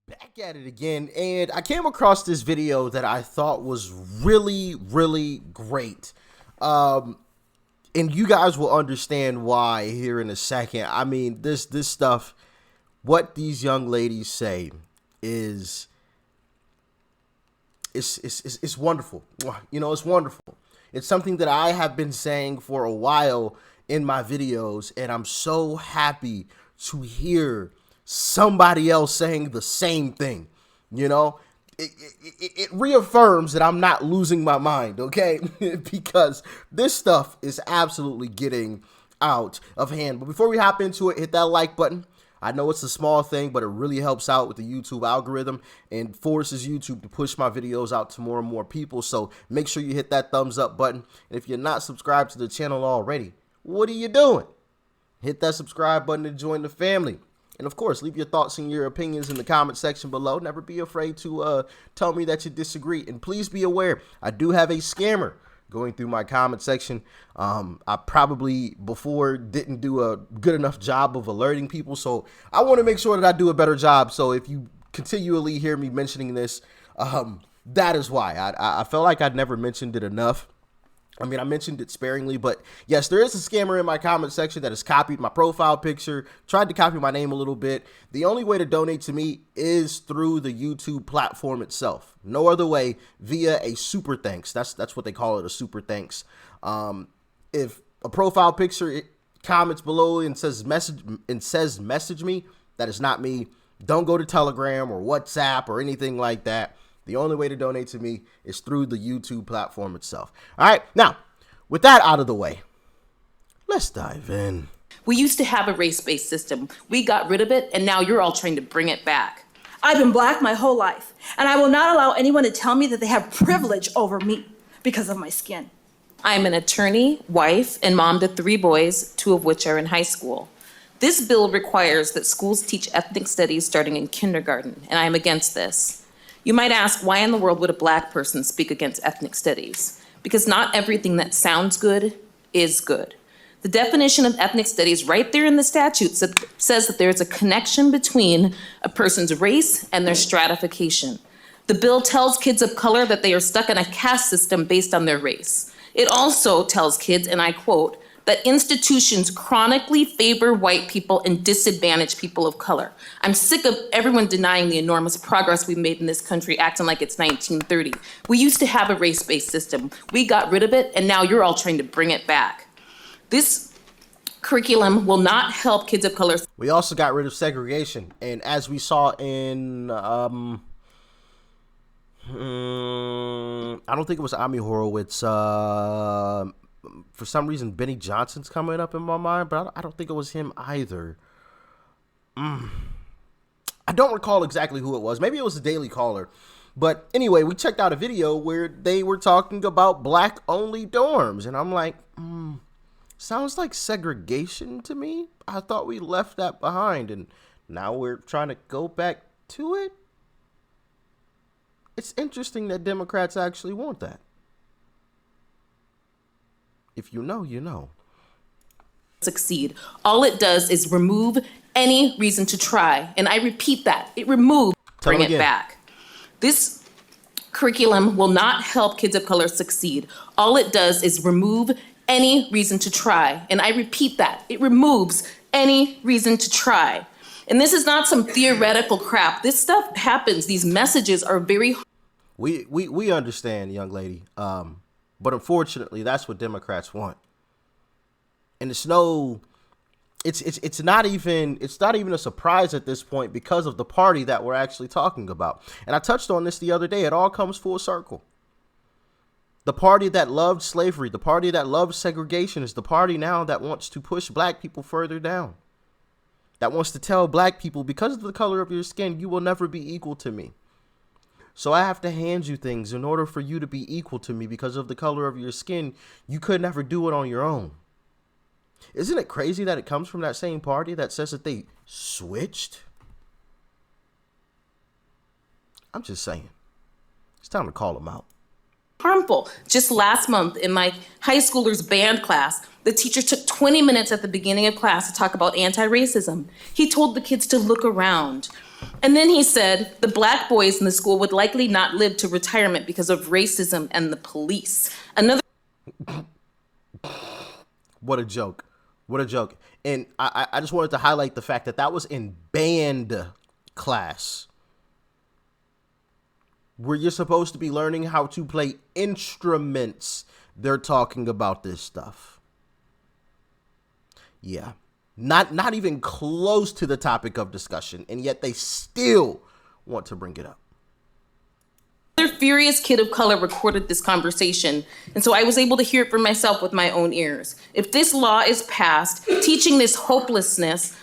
Back at it again, and I came across this video that I thought was really great. Um, and you guys will understand why here in a second. I mean, this stuff, what these young ladies say is it's wonderful. You know, it's wonderful. It's something that I have been saying for a while in my videos, and I'm so happy to hear somebody else saying the same thing. You know, it reaffirms that I'm not losing my mind, okay? Because this stuff is absolutely getting out of hand. But before we hop into it, hit that like button. I know it's a small thing, but it really helps out with the YouTube algorithm and forces YouTube to push my videos out to more and more people. So make sure you hit that thumbs up button. And if you're not subscribed to the channel already, what are you doing? Hit that subscribe button to join the family. And of course, leave your thoughts and your opinions in the comment section below. Never be afraid to tell me that you disagree. And please be aware, I do have a scammer going through my comment section. I probably before didn't do a good enough job of alerting people, so I want to make sure that I do a better job. So if you continually hear me mentioning this, that is why. I felt like I'd never mentioned it enough. I mean, I mentioned it sparingly, but yes, there is a scammer in my comment section that has copied my profile picture, tried to copy my name a little bit. The only way to donate to me is through the YouTube platform itself. No other way, via a super thanks. That's what they call it, a super thanks. If a profile picture comments below and says message me, that is not me. Don't go to Telegram or WhatsApp or anything like that. The only way to donate to me is through the YouTube platform itself. All right, now, with that out of the way, let's dive in. We used to have a race-based system. We got rid of it, and now you're all trying to bring it back. I've been black my whole life, and I will not allow anyone to tell me that they have privilege over me because of my skin. I'm an attorney, wife, and mom to 3 boys, 2 of which are in high school. This bill requires that schools teach ethnic studies starting in kindergarten, and I am against this. You might ask, why in the world would a black person speak against ethnic studies? Because not everything that sounds good is good. The definition of ethnic studies right there in the statute says that there is a connection between a person's race and their stratification. The bill tells kids of color that they are stuck in a caste system based on their race. It also tells kids, and I quote, that institutions chronically favor white people and disadvantage people of color. I'm sick of everyone denying the enormous progress we've made in this country, acting like it's 1930. We used to have a race-based system. We got rid of it, and now you're all trying to bring it back. This curriculum will not help kids of color. We also got rid of segregation, and as we saw in, I don't think it was Ami Horowitz, for some reason, Benny Johnson's coming up in my mind, but I don't think it was him either. I don't recall exactly who it was. Maybe it was the Daily Caller. But anyway, we checked out a video where they were talking about black-only dorms. And I'm like, sounds like segregation to me. I thought we left that behind, and now we're trying to go back to it. It's interesting that Democrats actually want that. If you know, you know. Succeed. All it does is remove any reason to try. And I repeat that. It removes, bring it back. This curriculum will not help kids of color succeed. All it does is remove any reason to try. And I repeat that. It removes any reason to try. And this is not some theoretical crap. This stuff happens. These messages are very... We understand, young lady. But unfortunately, that's what Democrats want. And it's not even a surprise at this point because of the party that we're actually talking about. And I touched on this the other day. It all comes full circle. The party that loved slavery, the party that loved segregation is the party now that wants to push black people further down. That wants to tell black people, because of the color of your skin, you will never be equal to me. So I have to hand you things in order for you to be equal to me because of the color of your skin. You could never do it on your own. Isn't it crazy that it comes from that same party that says that they switched? I'm just saying. It's time to call them out. harmful. Just last month in my high schoolers band class, the teacher took 20 minutes at the beginning of class to talk about anti-racism. He told the kids to look around. And then he said the black boys in the school would likely not live to retirement because of racism and the police. Another. What a joke. What a joke. And I just wanted to highlight the fact that that was in band class, where you're supposed to be learning how to play instruments. They're talking about this stuff. Yeah. Not even close to the topic of discussion, and yet they still want to bring it up. Another furious kid of color recorded this conversation, and so I was able to hear it for myself with my own ears. If this law is passed, teaching this hopelessness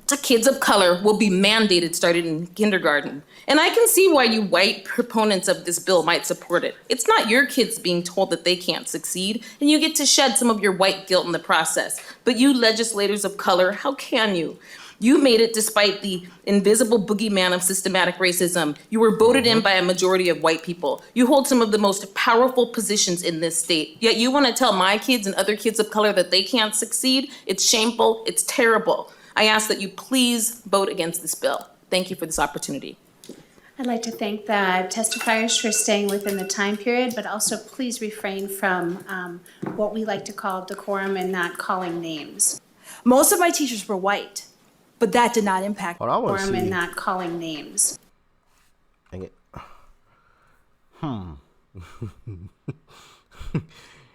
to kids of color will be mandated starting in kindergarten. And I can see why you white proponents of this bill might support it. It's not your kids being told that they can't succeed, and you get to shed some of your white guilt in the process. But you legislators of color, how can you? You made it despite the invisible boogeyman of systematic racism. You were voted in by a majority of white people. You hold some of the most powerful positions in this state. Yet you want to tell my kids and other kids of color that they can't succeed? It's shameful. It's terrible. I ask that you please vote against this bill. Thank you for this opportunity. I'd like to thank the testifiers for staying within the time period, but also please refrain from what we like to call decorum and not calling names. Most of my teachers were white, but that did not impact Hold on, I want to Decorum see. and not calling names. Dang it.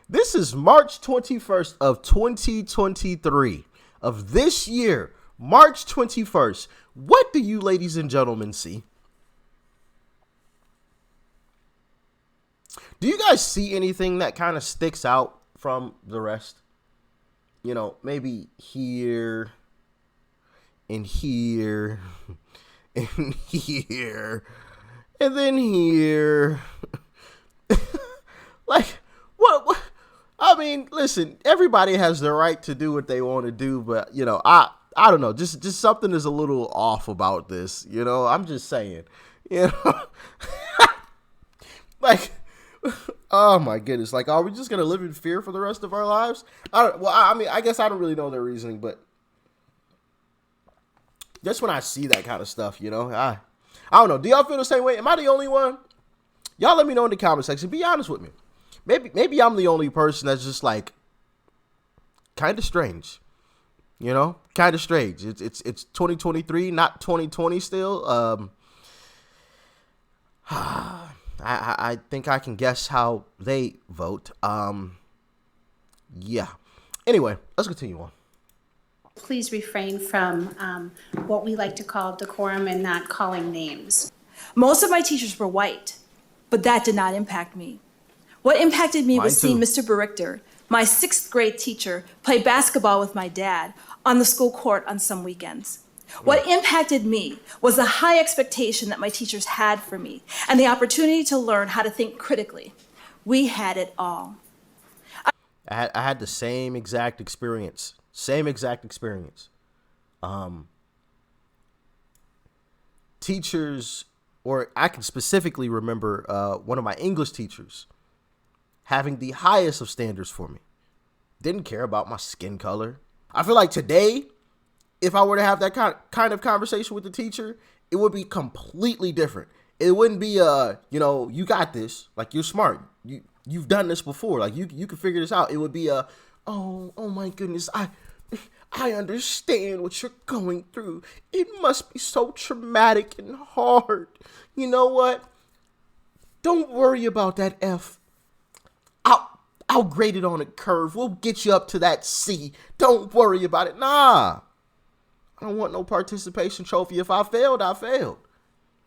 This is March 21st of 2023 of this year, March 21st. What do you ladies and gentlemen see? Do you guys see anything that kind of sticks out from the rest? You know, maybe here and here and here and then here. Like, what? I mean, listen, everybody has the right to do what they want to do, but, you know, I don't know. Just something is a little off about this, you know? I'm just saying, you know? Like, oh my goodness. Like, are we just going to live in fear for the rest of our lives? I mean, I guess I don't really know their reasoning, but just when I see that kind of stuff, you know, I don't know. Do y'all feel the same way? Am I the only one? Y'all let me know in the comment section. Be honest with me. Maybe I'm the only person that's just like kind of strange, you know, kind of strange. It's 2023, not 2020 still. I think I can guess how they vote. Yeah. Anyway, let's continue on. Please refrain from what we like to call decorum and not calling names. Most of my teachers were white, but that did not impact me. What impacted me was seeing Mr. Berichter, my 6th grade teacher, play basketball with my dad on the school court on some weekends. What impacted me was the high expectation that my teachers had for me and the opportunity to learn how to think critically. We had it all. I had the same exact experience. Teachers, or I can specifically remember one of my English teachers having the highest of standards for me. Didn't care about my skin color. I feel like today, if I were to have that kind of conversation with the teacher, it would be completely different. It wouldn't be you know, you got this, like you're smart. You've done this before, like you can figure this out. It would be oh my goodness, I understand what you're going through. It must be so traumatic and hard. You know what? Don't worry about that F. I'll grade it on a curve. We'll get you up to that C. Don't worry about it. Nah. I don't want no participation trophy. If I failed, I failed.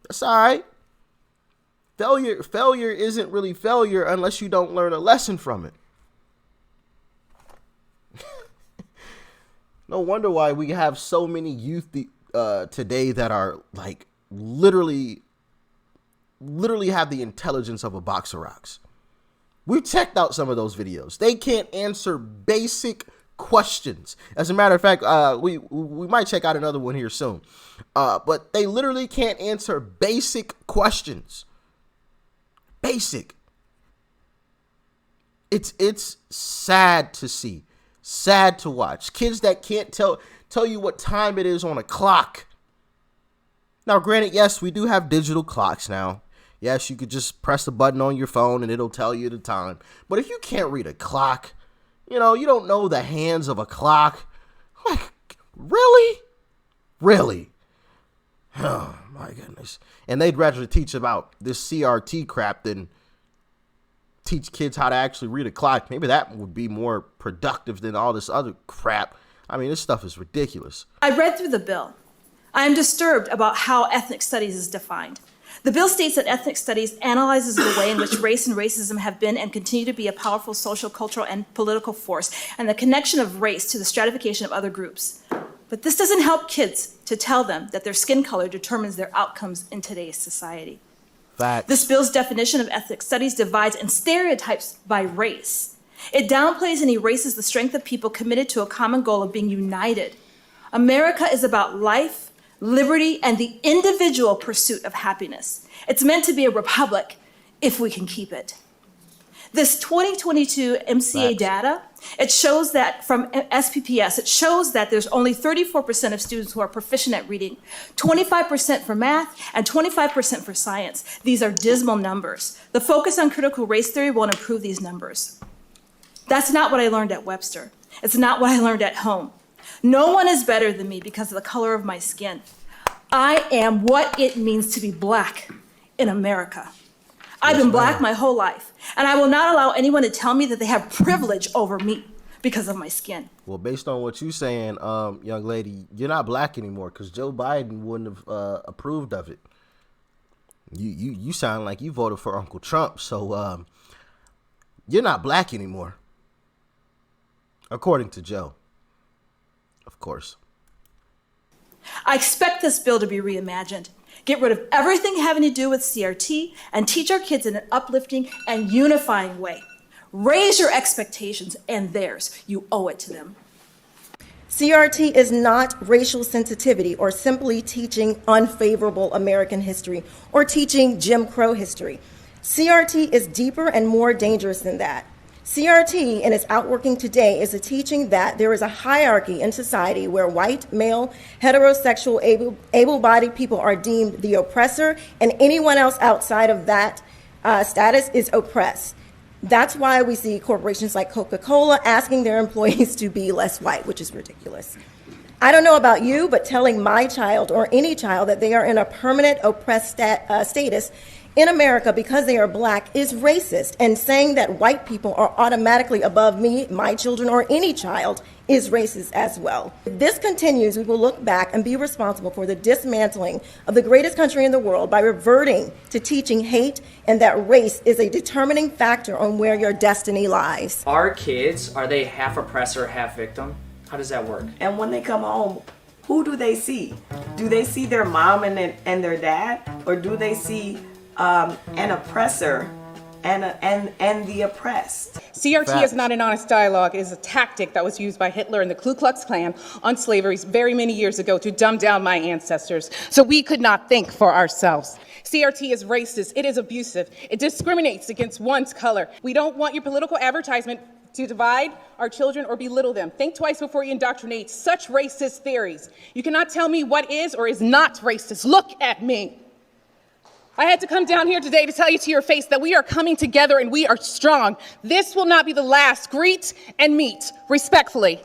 That's all right. Failure isn't really failure unless you don't learn a lesson from it. No wonder why we have so many youth today that are like literally have the intelligence of a box of rocks. We checked out some of those videos. They can't answer basic questions. As a matter of fact, we might check out another one here soon. But they literally can't answer basic questions. Basic. It's sad to see, sad to watch. Kids that can't tell you what time it is on a clock. Now, granted, yes, we do have digital clocks now. Yes, you could just press a button on your phone and it'll tell you the time. But if you can't read a clock, you don't know the hands of a clock. Like, really? Really? Oh, my goodness. And they'd rather teach about this CRT crap than teach kids how to actually read a clock. Maybe that would be more productive than all this other crap. I mean, this stuff is ridiculous. I read through the bill. I am disturbed about how ethnic studies is defined. The bill states that ethnic studies analyzes the way in which race and racism have been and continue to be a powerful social, cultural, and political force, and the connection of race to the stratification of other groups. But this doesn't help kids to tell them that their skin color determines their outcomes in today's society. Facts. This bill's definition of ethnic studies divides and stereotypes by race. It downplays and erases the strength of people committed to a common goal of being united. America is about life, liberty, and the individual pursuit of happiness. It's meant to be a republic if we can keep it. This 2022 MCA data, it shows that from SPPS, it shows that there's only 34% of students who are proficient at reading, 25% for math, and 25% for science. These are dismal numbers. The focus on critical race theory won't improve these numbers. That's not what I learned at Webster. It's not what I learned at home. No one is better than me because of the color of my skin. I am what it means to be Black in America. I've been Black my whole life, and I will not allow anyone to tell me that they have privilege over me because of my skin. Well, based on what you're saying, young lady, you're not Black anymore because Joe Biden wouldn't have approved of it. You sound like you voted for Uncle Trump, so you're not Black anymore, according to Joe. Of course. I expect this bill to be reimagined. Get rid of everything having to do with CRT and teach our kids in an uplifting and unifying way. Raise your expectations and theirs. You owe it to them. CRT is not racial sensitivity or simply teaching unfavorable American history or teaching Jim Crow history. CRT is deeper and more dangerous than that. CRT, in its outworking today, is a teaching that there is a hierarchy in society where white, male, heterosexual, able-bodied people are deemed the oppressor, and anyone else outside of that status is oppressed. That's why we see corporations like Coca-Cola asking their employees to be less white, which is ridiculous. I don't know about you, but telling my child or any child that they are in a permanent oppressed status in America because they are Black is racist, and saying that white people are automatically above me, my children, or any child is racist as well. If this continues, we will look back and be responsible for the dismantling of the greatest country in the world by reverting to teaching hate and that race is a determining factor on where your destiny lies. Our kids, are they half oppressor, half victim? How does that work? And when they come home, who do they see? Do they see their mom and their dad, or do they see an oppressor and the oppressed? CRT is not an honest dialogue. It is a tactic that was used by Hitler and the Ku Klux Klan on slavery very many years ago to dumb down my ancestors so we could not think for ourselves. CRT is racist. It is abusive. It discriminates against one's color. We don't want your political advertisement to divide our children or belittle them. Think twice before you indoctrinate such racist theories. You cannot tell me what is or is not racist. Look at me. I had to come down here today to tell you to your face that we are coming together and we are strong. This will not be the last. Greet and meet respectfully.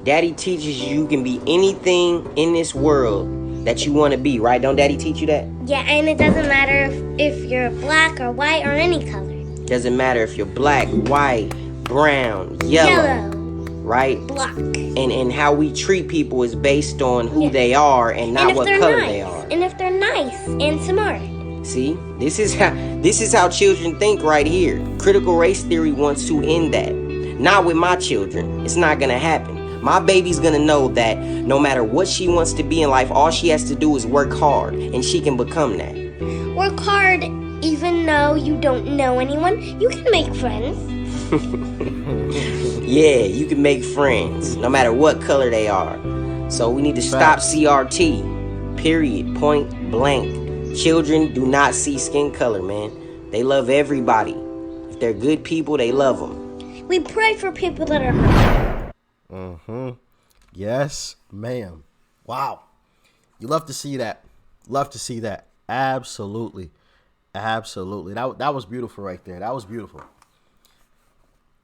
Daddy teaches you can be anything in this world that you want to be, right? Don't Daddy teach you that? Yeah, and it doesn't matter if you're Black or white or any color. Doesn't matter if you're Black, white, brown, yellow, right? Black. And how we treat people is based on who they are and not what color they are. And if they're nice and smart. See, this is how children think right here. Critical race theory wants to end that. Not with my children. It's not gonna happen. My baby's gonna know that no matter what she wants to be in life, all she has to do is work hard, and she can become that. Work hard, even though you don't know anyone. You can make friends. Yeah, you can make friends, no matter what color they are. So we need to stop CRT. Period. Point blank. Children do not see skin color, man. They love everybody. If they're good people, they love them. We pray for people that are hurt. Mm-hmm. Yes, ma'am. Wow. You love to see that. Love to see that. Absolutely. Absolutely. That was beautiful right there. That was beautiful.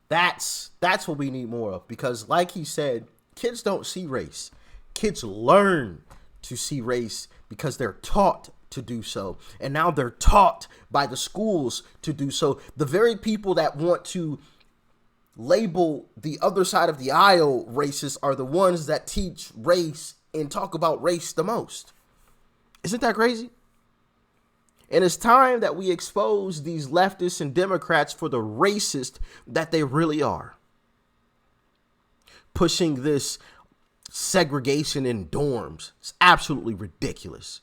That's what we need more of, because like he said, kids don't see race. Kids learn to see race because they're taught to do so. And now they're taught by the schools to do so. The very people that want to label the other side of the aisle racist are the ones that teach race and talk about race the most. Isn't that crazy? And it's time that we expose these leftists and Democrats for the racist that they really are. Pushing this segregation in dorms. It's absolutely ridiculous.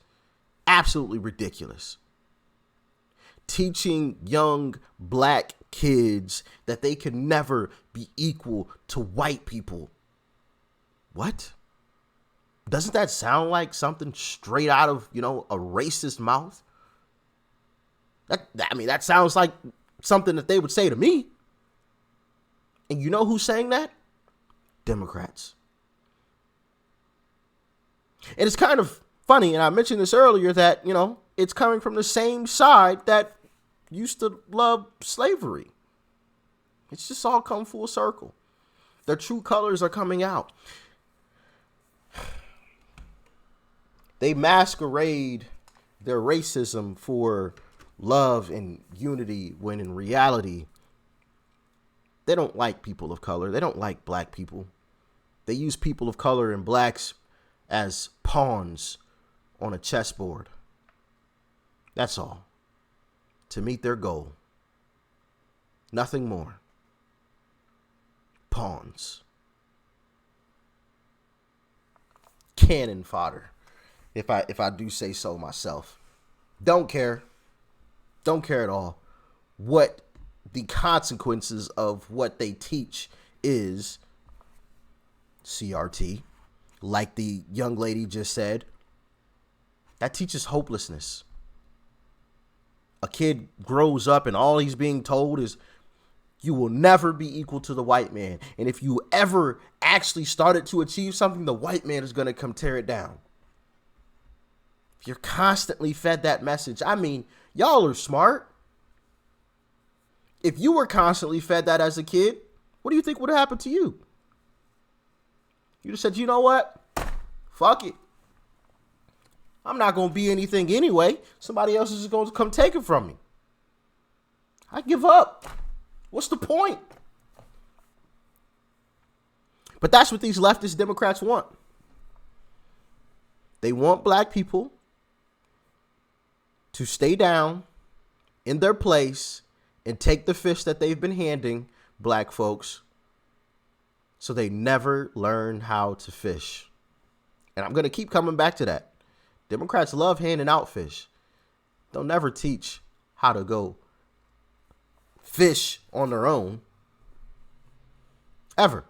Absolutely ridiculous. Teaching young black kids that they can never be equal to white people. What? Doesn't that sound like something straight out of, a racist mouth? That sounds like something that they would say to me. And you know who's saying that? Democrats. And it's kind of funny, and I mentioned this earlier, that, it's coming from the same side that used to love slavery. It's just all come full circle. Their true colors are coming out. They masquerade their racism for love and unity, when in reality, they don't like people of color. They don't like black people. They use people of color and blacks as pawns on a chessboard. That's all. To meet their goal. Nothing more. Pawns. Cannon fodder, if I do say so myself. Don't care. Don't care at all what the consequences of what they teach is. CRT, like the young lady just said, that teaches hopelessness. A kid grows up and all he's being told is, you will never be equal to the white man. And if you ever actually started to achieve something, the white man is going to come tear it down. If you're constantly fed that message, y'all are smart. If you were constantly fed that as a kid, what do you think would have happened to you? You'd have said, you know what? Fuck it. I'm not going to be anything anyway. Somebody else is going to come take it from me. I give up. What's the point? But that's what these leftist Democrats want. They want black people to stay down in their place and take the fish that they've been handing black folks, so they never learn how to fish. And I'm going to keep coming back to that. Democrats love handing out fish. They'll never teach how to go fish on their own. Ever.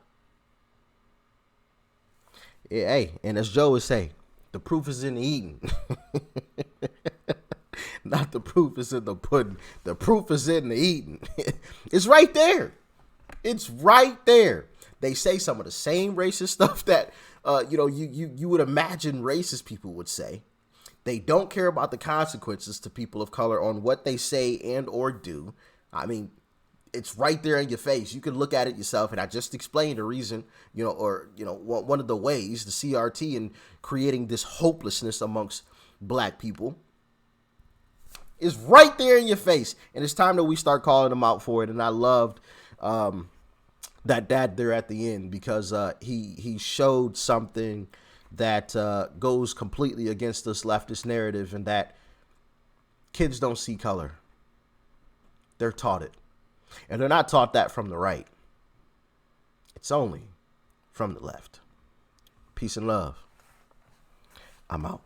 Yeah, hey, and as Joe would say, the proof is in the eating. Not the proof is in the pudding. The proof is in the eating. It's right there. It's right there. They say some of the same racist stuff that you would imagine racist people would say. They don't care about the consequences to people of color on what they say and or do. It's right there in your face. You can look at it yourself. And I just explained the reason, one of the ways, the CRT, in creating this hopelessness amongst black people, is right there in your face. And it's time that we start calling them out for it. And I loved that dad there at the end, because he showed something that goes completely against this leftist narrative, and that kids don't see color. They're taught it. And they're not taught that from the right. It's only from the left. Peace and love. I'm out.